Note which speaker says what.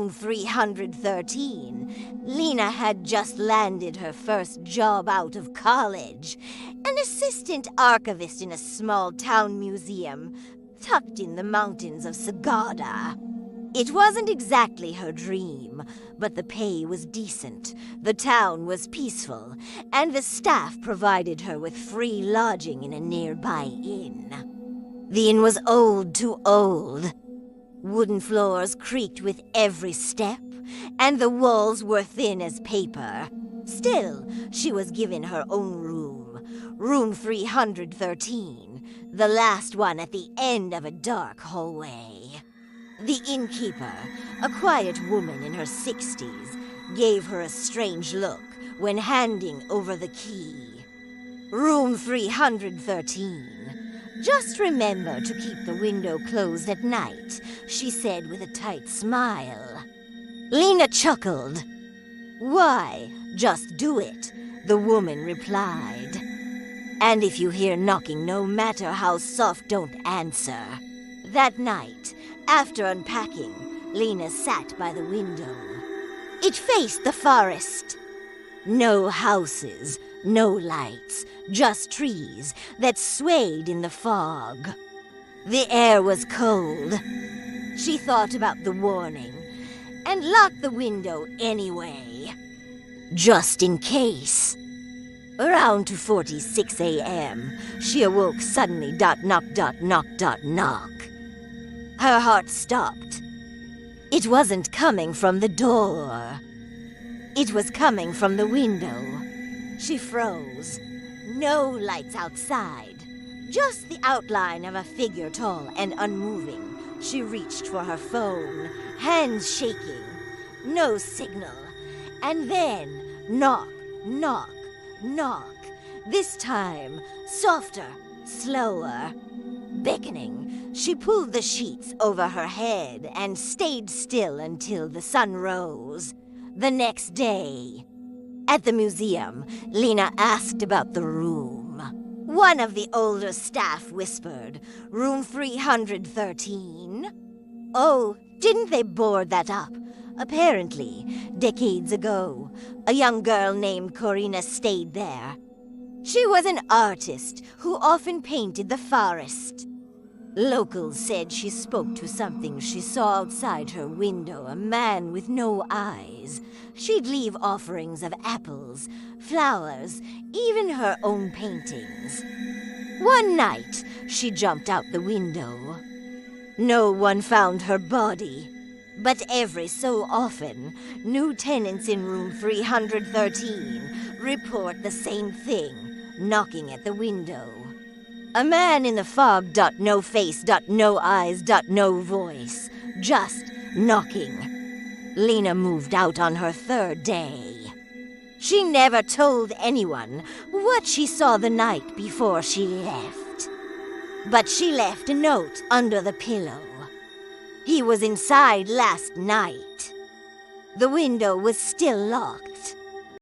Speaker 1: room 313, Lena had just landed her first job out of college, an assistant archivist in a small-town museum tucked in the mountains of Sagada. It wasn't exactly her dream, but the pay was decent, the town was peaceful, and the staff provided her with free lodging in a nearby inn. The inn was old to old. Wooden floors creaked with every step, and the walls were thin as paper. Still, she was given her own room, room 313, the last one at the end of a dark hallway. The innkeeper, a quiet woman in her 60s, gave her a strange look when handing over the key. Room 313. Just remember to keep the window closed at night, she said with a tight smile. Lena chuckled. Why, just do it, the woman replied. And if you hear knocking, no matter how soft, don't answer. That night, after unpacking, Lena sat by the window. It faced the forest. No houses, no lights, just trees that swayed in the fog. The air was cold. She thought about the warning and locked the window anyway, just in case. Around 2:46 a.m., she awoke suddenly. Knock, knock. Her heart stopped. It wasn't coming from the door. It was coming from the window. She froze. No lights outside. Just the outline of a figure tall and unmoving. She reached for her phone, hands shaking. No signal. And then, knock, knock, knock. This time, softer, slower. Beckoning, she pulled the sheets over her head and stayed still until the sun rose. The next day, at the museum, Lena asked about the room. One of the older staff whispered, room 313. Oh, didn't they board that up? Apparently, decades ago, a young girl named Corina stayed there. She was an artist who often painted the forest. Locals said she spoke to something she saw outside her window, a man with no eyes. She'd leave offerings of apples, flowers, even her own paintings. One night, she jumped out the window. No one found her body, but every so often, new tenants in room 313 report the same thing, knocking at the window. A man in the fog. No face. No eyes. No voice. Just knocking. Lena moved out on her third day. She never told anyone what she saw the night before she left. But she left a note under the pillow. He was inside last night. The window was still locked.